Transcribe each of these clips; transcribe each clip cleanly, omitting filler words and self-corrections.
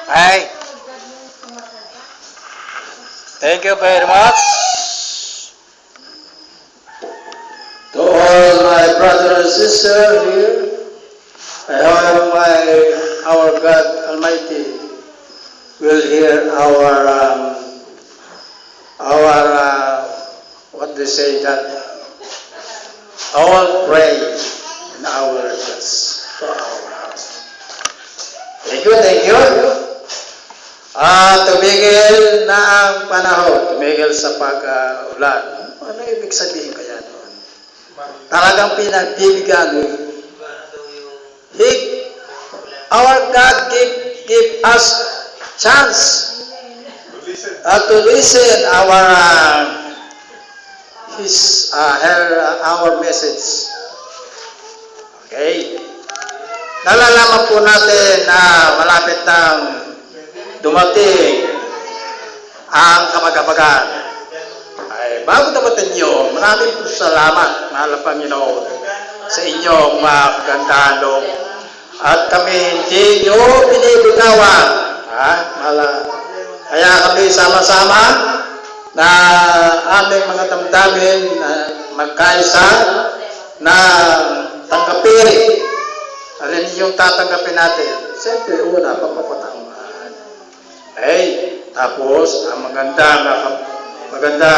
Hi. Thank you very much. To all my brother and sister here, I hope our God Almighty will hear what they say that all pray in our requests for our house. Thank you, thank you. Tumigil na ang panahon, tumigil sa pag-ulan. Ano ibig sabihin kaya doon? Talagang pinagbibigyan. Our God give us chance to listen our message. Okay. Nalalaman po natin na malapit nang dumating ang kamag-abagan. Ay, bago dumating nyo, maraming po salamat, mahal na Panginoon, sa inyong mga kagandahan loob. At kami hindi nyo binibitawan. Kaya kami sama-sama na aming mga damdamin na magkaisa na tanggapin. Alin yung tatanggapin natin? Siyempre, una, pagpapatanguhan. Tapos, ang maganda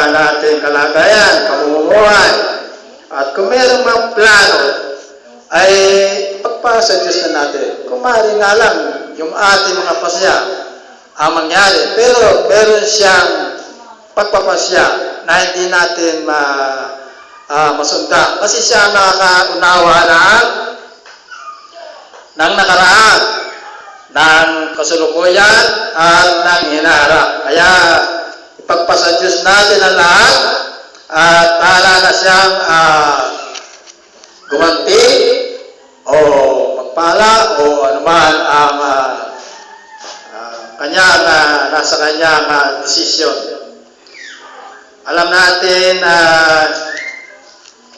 natin kalagayan, kamumuhay. At kung mayroong mga plano, ay pagpasa Diyos na natin. Kung maaari nga lang, yung ating mga pasya ang mangyari. Pero, meron siyang pagpapasya na hindi natin masunda. Kasi siya nakakaunawa ng nakaraan, ng kasulukuyan, at ng hinaharap. Kaya, ipagpasa Diyos natin ang lahat, at bahala na siyang gumanti, o magpala, o anuman ang nasa kanyang desisyon. Alam natin na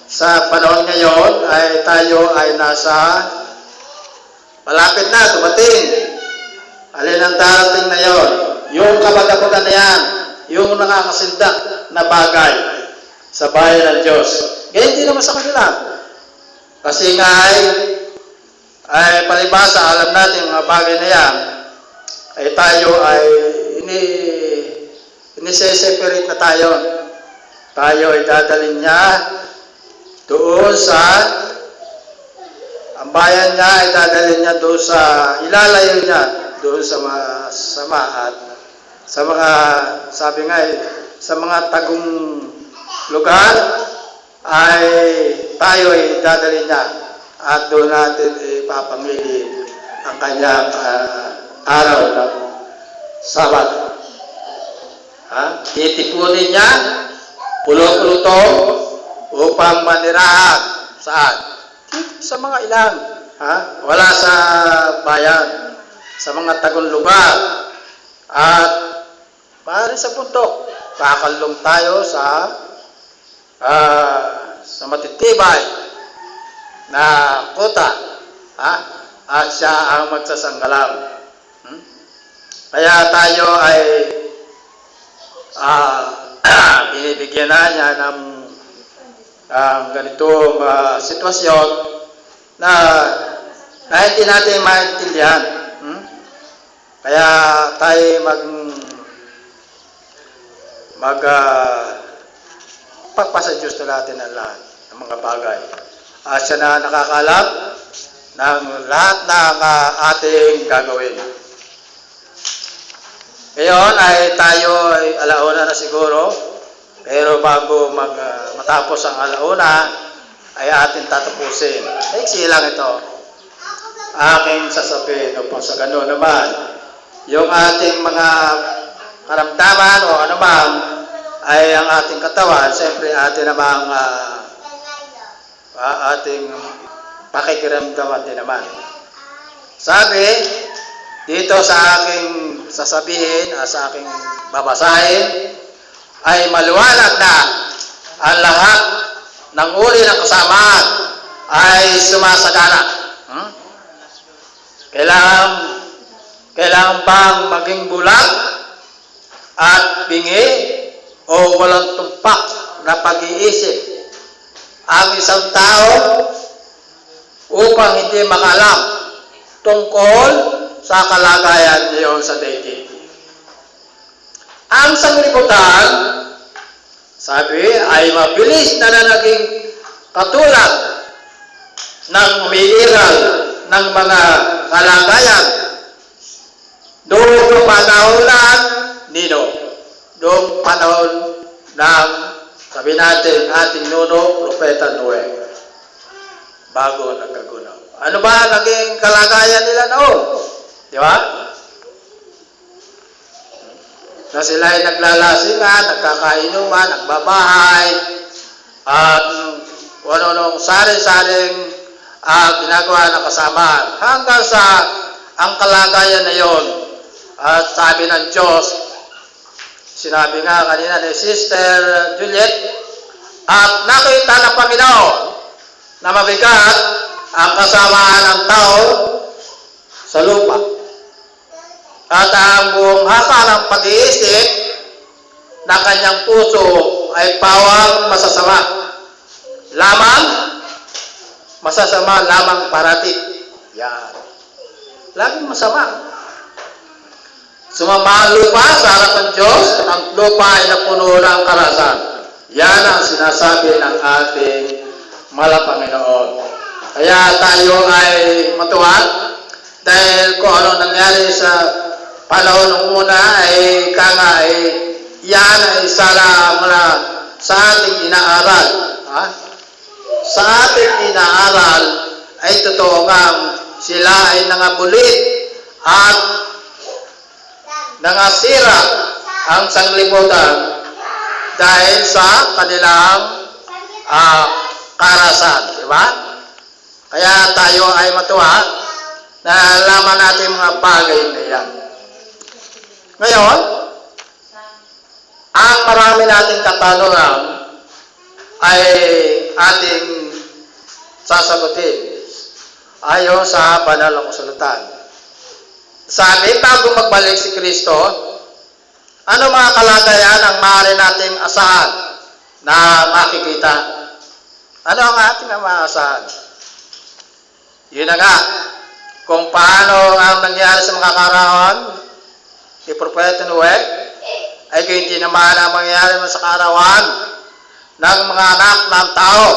sa panahon ngayon ay tayo ay nasa malapit na dumating. Alin ang darating na yon? Yung kabagabagan na yan, yung nakakasindak na bagay sa bayan ng Diyos. Kaya hindi naman sa kanila. Kasi nga ay palibasa, alam natin mga bagay na yan, ay tayo ay ini-separate na tayo. Tayo ay dadalhin niya doon sa ang bayan niya ay dadalhin niya doon sa ilalayo niya doon sa masama at sa mga sabi nga sa mga tagong lugar ay tayo ay dadalhin niya at doon natin ipapamili ang kanyang araw ng Sabat. Titipunin niya pulo-pulutong upang manirahan saan? Sa mga ilan, wala sa bayan, sa mga tagong lugar, at maaari sa bundok, kakalong tayo sa matitibay na kuta, at siya ang magsasanggalang. Kaya tayo ay binibigyan na niya ng ganitong sitwasyon na hindi natin maintindihan. Kaya tayo pagpasa Diyos na natin ang lahat ng mga bagay. At siya na nakakalam ng lahat ng ating gagawin. Ngayon ay tayo ay alauna na siguro, pero bago matapos ang alauna, ay ating tatapusin. Maiksi lang ito. Aking sasabihin upang sa gano'n naman, yung ating mga karamdaman o anuman ay ang ating katawan, siyempre ating namang ating pakikiramdaman din naman. Sabi, dito sa aking sasabihin, sa aking babasahin, ay maliwanag na ang lahat ng uri ng kasamaan ay sumasagana. Kailangan Kailangan bang maging bulag at bingi o walang tumpak na pag-iisip ang isang tao upang hindi makalam tungkol sa kalagayan niyon sa daigdig? Ang sanglibutan, sabi, ay mabilis na naging katulad ng umiiral ng mga kalagayan doong panahon ng Nino, doong panahon ng, sabi natin, ating nuno, Propeta Noe, bago nagkagunaw. Ano ba naging kalagayan nila noon? Di ba? Na sila ay naglalasingan, nagkakainuman, nagbabahay, at ano-anong sari-saring ginagawa ng kasamaan. Hanggang sa ang kalagayan na yon, at sabi ng Diyos, sinabi nga kanina ni Sister Juliet, at nakita ng Panginoon na mabigat ang kasamaan ng tao sa lupa. At ang buong haka ng pag-iisip ng kanyang puso ay pawang masasama. Masasama lamang parating. Yan. Laging masama. Sumama ang lupa sa harap ng Diyos, at ang lupa ay napuno ng karahasan. Yan ang sinasabi ng ating Malapanginoon. Kaya tayo ay matuwa dahil kung ano nangyari sa panahon ng una ay yan ay sala mula sa ating inaaral. Sa ating inaaral ay totoo nga sila ay nangabulit at nangasira ang sanglibutan dahil sa kanilang karahasan. Diba? Kaya tayo ay matuwa na alaman natin mga bagay na yan. Ngayon, ang marami nating katanungan ay ating sasagutin ayon sa banal na kasulatan. Sabi, bago magbalik si Kristo, ano mga kalagayan ang maaari nating asahan na makikita? Ano ang ating maasahan? Yun na nga, kung paano ang nangyari sa mga karawan ni Propeta Noe, ay hindi naman ang mangyayari sa karawan ng mga anak ng tao.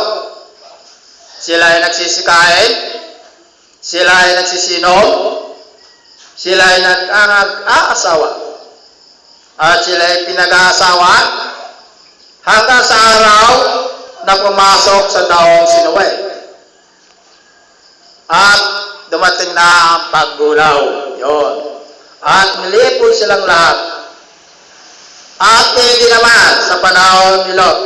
Sila ay nagsisikain, sila ay nagsisinom, sila ay nag-aasawa, at sila ay pinag-aasawan hanggang sa araw na pumasok sa taong si Noe. At dumating na ang paggunaw. Yun. At nilipol silang lahat. At hindi naman sa panahon ni Lot.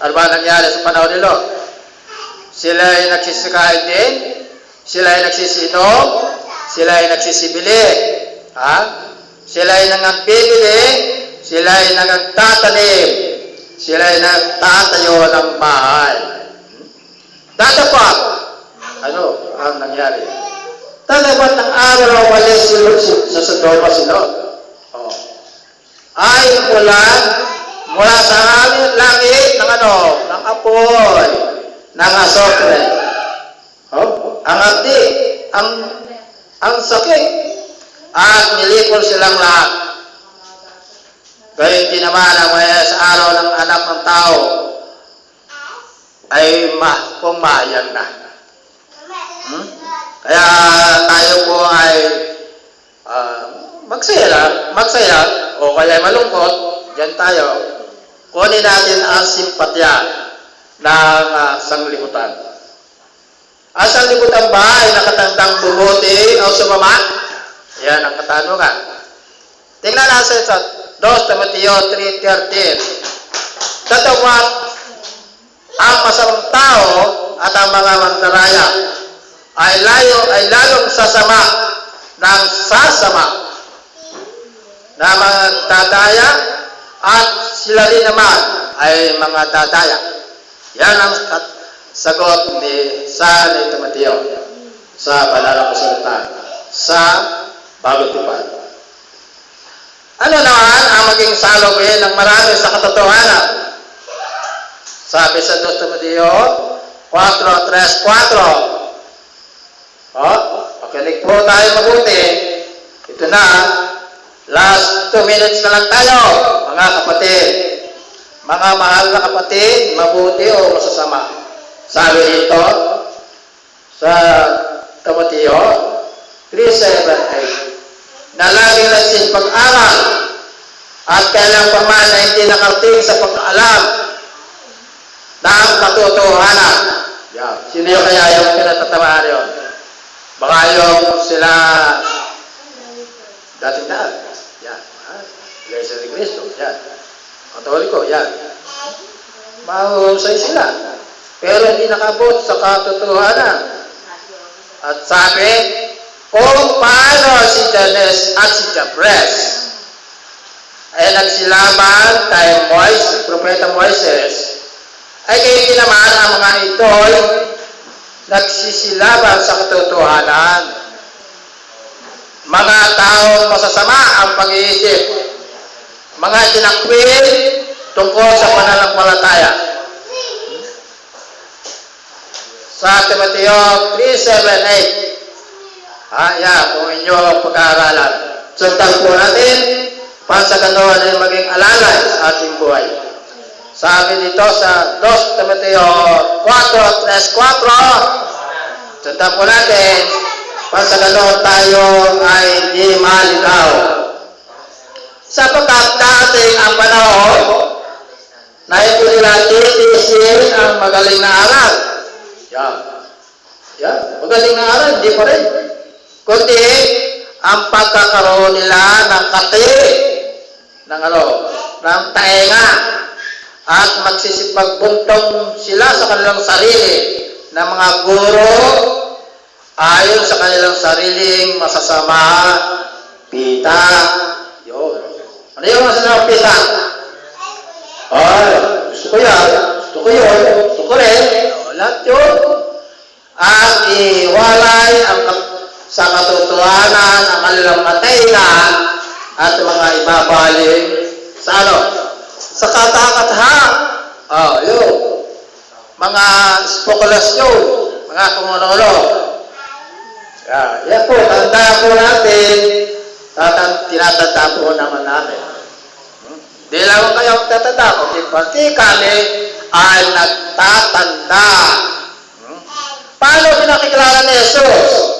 Ano ba nangyari sa panahon ni Lot? Sila ay nagsisikain din, sila ay nagsisinom, sila ay nagsisibili. Sila ay nangagbibili, sila ay nagtatanim, sila ay nagtatayo ng bahay. Tatapat, ano ang nangyari? Tatapat ng araw walis sa Sodoma si Lot. Ay mula sa langit ng ng apoy, ng asopre. Ang ati, ang sakit, at nilipol silang lahat. Kaya hindi naman ang sa araw ng anak ng tao ay pumayag na. Kaya tayo po ay magsaya o kaya malungkot, dyan tayo. Kunin natin ang simpatya ng sanglibutan. Ang sanglibutan ba ay nakatandang bumuti o sumama? Yan ang katanungan. Tingnan natin sa 2 Timoteo 3:13. Tatapat ang masamang tao at ang mga mandaraya ay lalong sasama ng sasama na mga dadaya, at sila rin naman ay mga dadaya. Yan ang sagot ni Timoteo sa banal na kasulatan. sa bagong tipan. Ano naman ang maging salubin ng marami sa katotohanan? Sabi sa 2 Timoteo 4:3-4. Makinig po tayo mabuti. Ito na, last 2 minutes na lang tayo, mga kapatid. Mga mahal na kapatid, mabuti o masasama? Sabi dito sa Timoteo 3:7-8, na laging nagsipag-aral at kailang pa man na hindi nakarating sa pag-alam ng katotohanan. Yan. Sino yung kaya yung pinatatamaan yun? Baka yung sila dating daan. Yan. Iglesia ni Cristo. Yan. Katoliko. Yan. Mahusay sila. Pero hindi nakabot sa katotohanan. At sabi, kung paano si Janes at si Jabres ay nagsilaban kay Moises, Propeta Moises, ay kayo naman ang mga ito'y nagsisilaban sa katotohanan. Mga taong masasama ang pag-iisip, mga tinakwil tungkol sa pananampalataya. Sa Timoteo 3:7-8, kung inyo pag-aaralan. Sundan po natin, sa ganoon ay maging alalay sa ating buhay. Sabi dito sa 2 Timoteo 4:3-4, sundan po natin, sa ganoon tayo ay hindi maligaw. Sapagkat dating ang panahon na ito nila titisin ang magaling na aral. Magaling na aral, hindi pa rin. Kundi ang pagkakaroon nila ng ng taenga, at magsisipagbuntong sila sa kanilang sarili ng mga guro ayon sa kanilang sariling masasama pita. Yun. Ano yung masasama pita? Gusto ko yan. Gusto ko yun. Gusto ko rin. Lahat yun. At iwalay sa katotohanan ang kanilang matayna at mga ibabaling sa sa katakatahang. Yun. Mga spekulasyon, mga kumunulo. Yan po, tanda po natin, tinatanda po naman natin. Di lang kayo tatanda, pati kami ay nagtatanda. Paano pinakikilala ni Jesus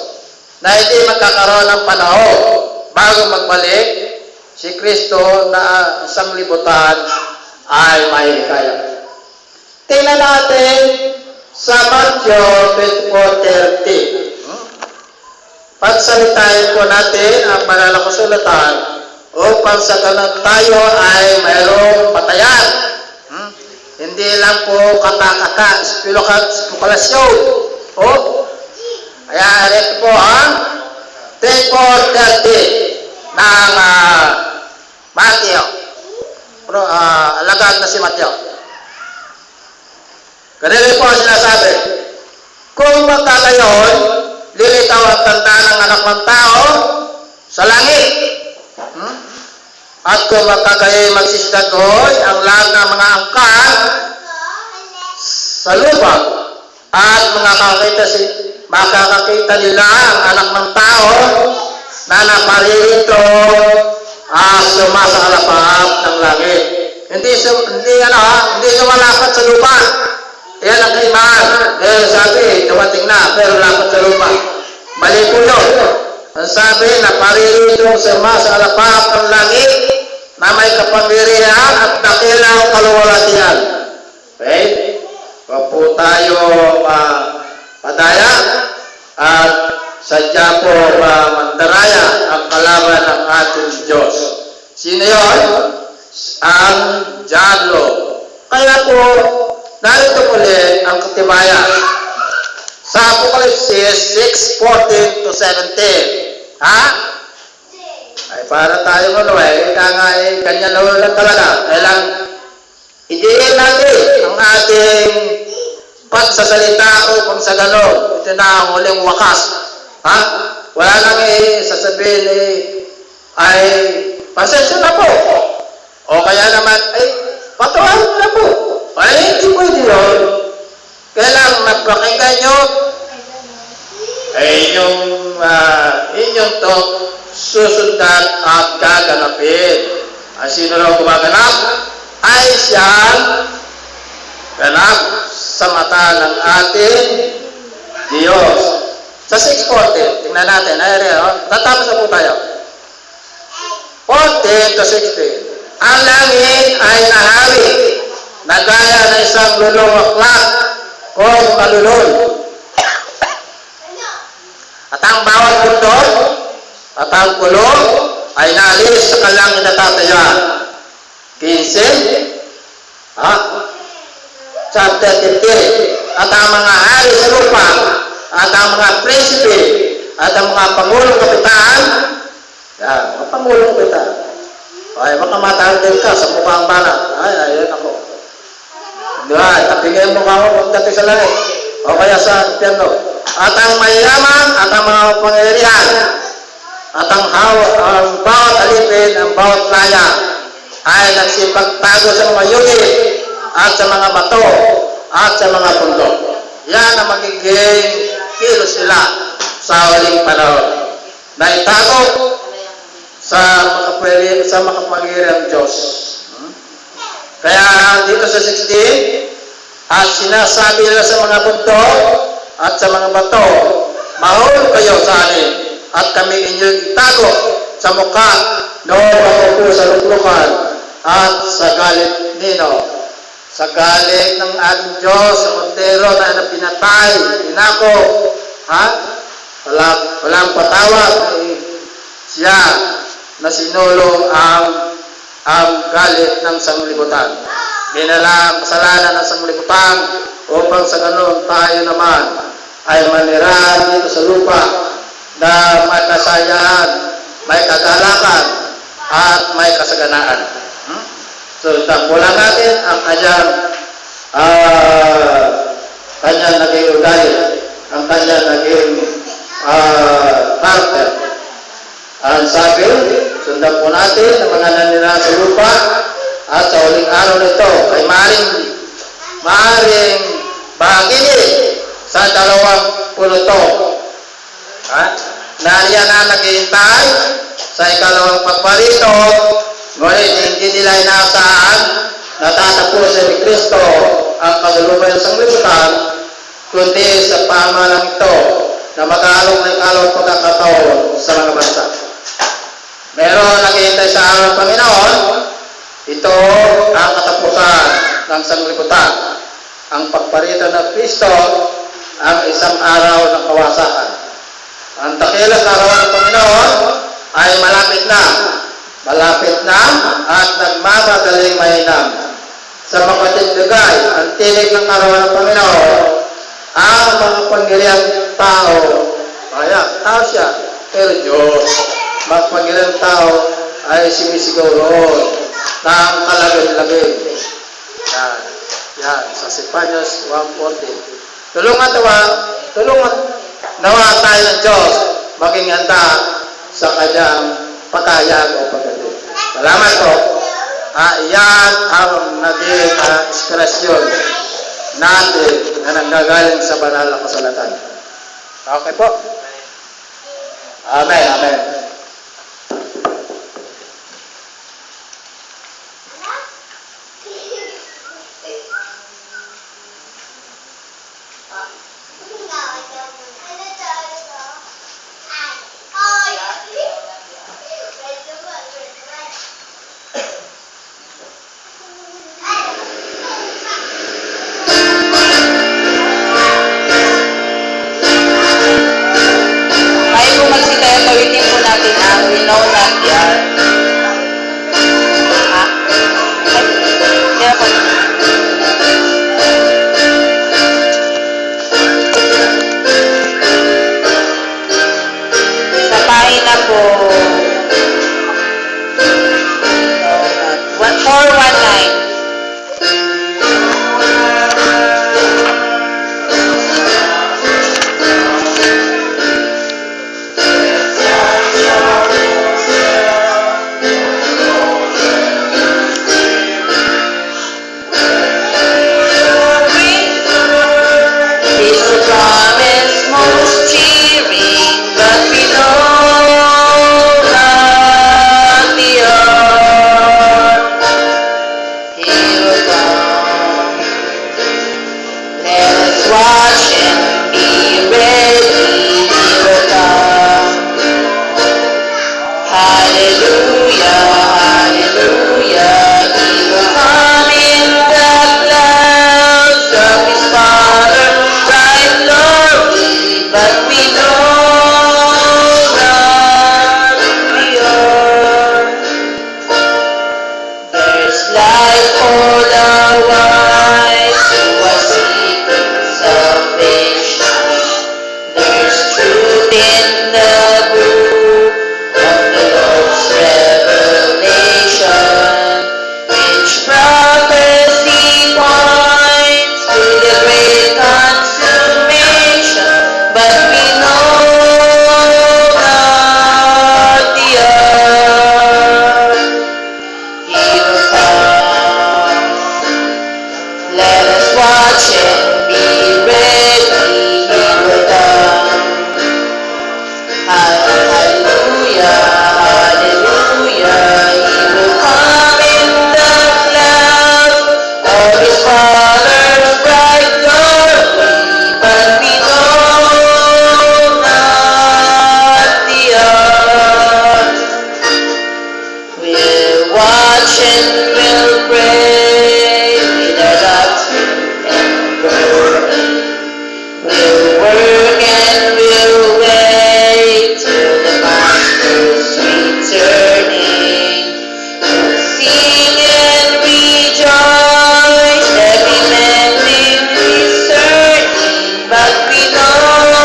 na hindi magkakaroon ng panahon bago magbalik si Kristo na isang libutan ay mahihikayat? Tingnan natin sa Matthew 24:30. Pagsalitain po natin ang banal na kasulatan upang sa ganun tayo ay mayroong patayan. Hindi lang po kata-kata, spekulasyon. Kaya ito po 24:30 ng Matthew. Alagad na si Matthew. Ganito po ang sinasabi. Kung magkagayon, lilitaw ang tanda ng anak ng tao sa langit. At kung magkagayon magsisdagoy ang lahat ng mga angkan sa lupa, at makakakita nila ang anak ng tao na naparirito sumasalapahap ng langit. Hindi sumalapad sa lupa. Yan ang kaibahan. Sabi, dumating na, pero lapad sa lupa. Mali po yun. Ang sabi, naparirito sumasalapahap ng langit na may kapangyarihan at dakilang kaluwalhatian. Okay? Huwag po tayo padaya at sadya po mandaraya ang kalaban ng ating Diyos. Sino yun? Ang Diablo. Kaya po, narito muli ang katibayan. Sa Apokalipsis 6:14-17. Ay para tayo ganyan lang talaga. Kailang idiin natin ang ating pagsasalita upang sa ganon. Ito na ang huling wakas. wala nang sasabihin ay pasensya na po. O kaya naman, ay patawarin na po. Ay hindi pwede yun. Kailangan magpakinggan nyo ay inyong to susundan at gaganapin. Ang sino raw gumaganap ay siyang ganap sa mata ng ating Diyos. Sa 6:14, tingnan natin. Tatapos na po tayo. 14 to 16. Ang langit ay nahawi na gaya ng isang lulong aklat kung malulol. At ang bawat bundok at ang kulong ay naalis sa kalangit na tatayuan. 15. Chapter 15. At ang mga hari sa lupa, at ang mga prinsipe, at ang mga pangulong kapitan, yan, mga pangulong kapitan. Ay, baka matanggal ka sa mukhang banat. Ay, ayun ako. Diba, tapingin mo ka ako pagdating sa langit. O kaya sa impyerno. At ang mayaman, at ang mga pangyarihan, at ang bawat alipin, ang bawat laya, ay nagsipagtago sa mga yugi, at sa mga bato, at sa mga bundok. Yan ang magiging kilos nila sa huling panahon. Na itago sa makapangyarihang Diyos. Kaya dito sa 16, at sinasabi nila sa mga bundok at sa mga bato, mahulog kayo sa amin, at kami inyong itago sa mukha noong makupo sa luklukan at sa galit nino. Sa galit ng ating Diyos, sa kordero na pinatay, pinako, walang patawad, siya na sinulo ang galit ng sanglibutan. Dinala ang kasalanan ng sanglibutan upang sa ganun tayo naman ay manirahan dito sa lupa na may kasayahan, may kagalakan, at may kasaganaan. So, tampulan natin ang kanyang naging ugali, ang kanyang naging karakter. Ang sabi, sundan po natin ang mga nanira sa lupa at sa huling araw nito ay maaaring bahagili sa 20 Nariyan na naghihintay sa ikalawang pagparito, ngunit hindi nila inaasahan na tatapusin ni Kristo ang kasalubay ng sanglibutan, kundi sa pamahalang ito na mag-aalok ng ikalawang pagkakataon sa mga bansa. Meron naghihintay sa araw ng Panginoon, ito ang katapusan ng sanglibutan. Ang pagparito ng Kristo ang isang araw ng kawasakan. Ang dakilas na araw ng Panginoon ay malapit na at nagmamadaling mainam. Sa makatindigay, ang tinig ng araw ng Panginoon, ang mga pangyarihang tao, tao siya, pero Diyos, mga pangyarihang tao ay sumisigaw roon ng kalagin-lagin. Yan, sa Sipanyos 1:14. Tulungan nawa tayo ng Diyos maging handa sa kanyang pagkayag o pagdating. Salamat po. Yan ang naging inspirasyon natin na nanggagaling sa banal na kasulatan. Okay po. Amen, amen. watch and be ready, He will come. Hallelujah, hallelujah, He will come in the clouds of His Father, bright glory, but we know not the earth. There's life for the wise who are seeking salvation. There's truth in the book of the Lord's revelation. Each prophecy points to the great consummation, but we know not the hour. He will come. Let us watch and be ready. He will come. Hallelujah, hallelujah. He will come in the clouds of His Father's bright glory, but we know not the hour. We'll watch and we'll pray with our doctrine and burden. We'll work and we'll wait till the Master's returning. We'll sing and rejoice, every man live discerning, but we know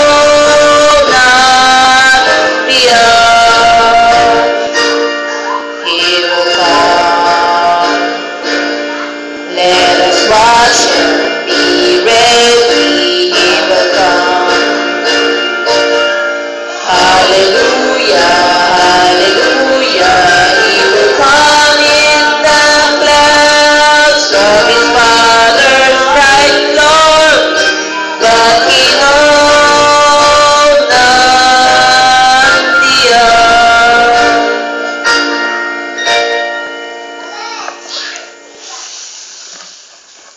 not the hour. He will come. Let us watch and be ready. He will come. Hallelujah, hallelujah. He will come in the clouds of His Father's bright glory, but we know not the hour.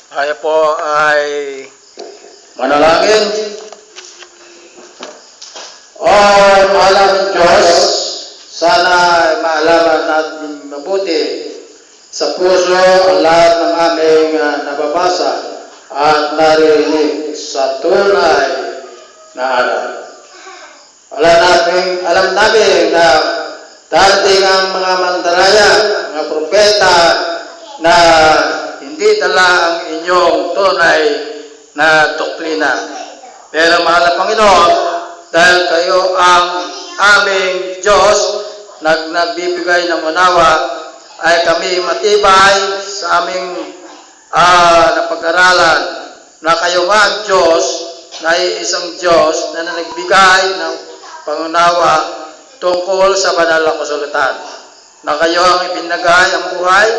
Tayo po ay manalangin. O mahalang Diyos, sana ay maalaman natin mabuti sa puso ang lahat ng aming nababasa at naririnig sa tunay na aral. Alam namin na darating ang mga mandaraya, mga propeta na hindi dala ang inyong tunay na doktrina. Pero mahal na Panginoon, dahil kayo ang aming Diyos, nagbibigay ng unawa, ay kami matibay sa aming napag-aralan na kayo nga ang Diyos, na isang Diyos na nagbigay ng pangunawa tungkol sa banal na kasulatan. Na kayo ang ipinagay ang buhay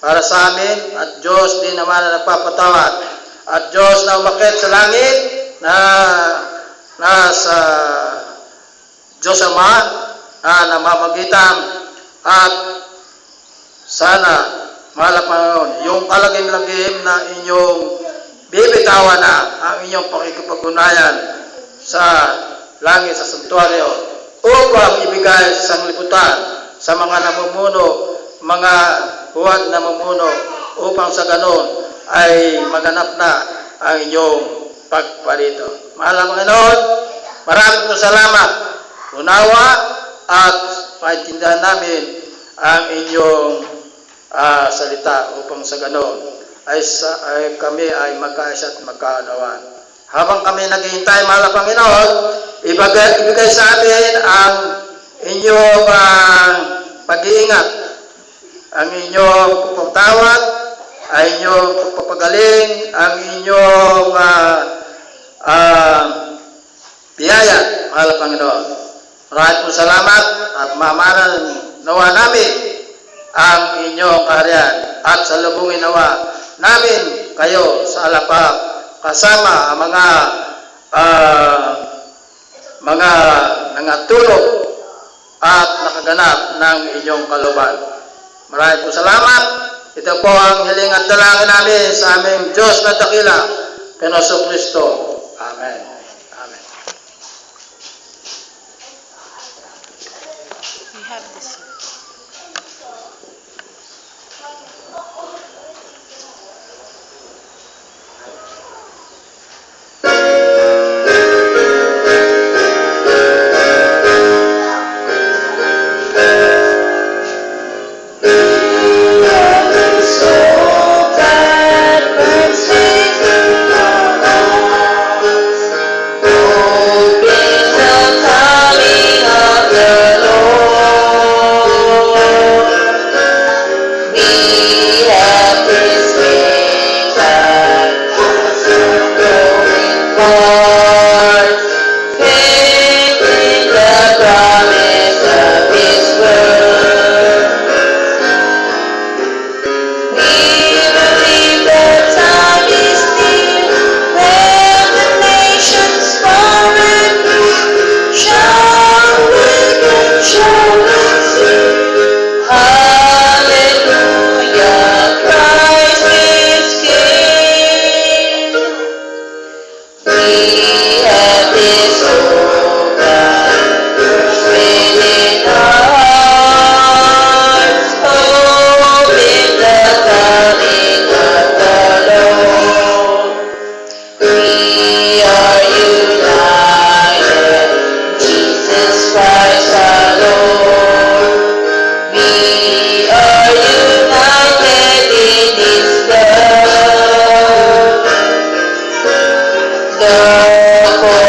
para sa amin, at Diyos din naman na nagpapatawad, at Diyos na umakyat sa langit, na nasa Diyos Ama na namamagitan, at sana, mahal na Panginoon, yung kalagim-lagim na inyong bibitawan na ang inyong pakikipag-unayan sa langit, sa santuaryo, upang ibigay sa sanglibutan sa mga namumuno, mga huwad na namumuno, upang sa ganon ay maganap na ang inyong pagparito. Mahal na Panginoon, maraming po salamat. Unawa at maintindihan namin ang inyong salita, upang sa ganon ay kami ay magkaisa at magkaunawaan. Habang kami naghihintay, mahal na Panginoon, ibigay sa atin ang inyong pag-iingat, ang inyong pagpapatawad, ang inyong pagpapagaling, ang inyong biyaya, mahal na Panginoon. Maraming po salamat, at mamaran nawa namin ang inyong kaharian, at salubungin nawa namin kayo sa alapap, kasama ang mga nangatulog at nakaganap ng inyong kalooban. Maraming po salamat. Ito po ang hiling at dalangin namin sa aming Diyos na dakila, Penoso Kristo. Amen. Amen. We have this. The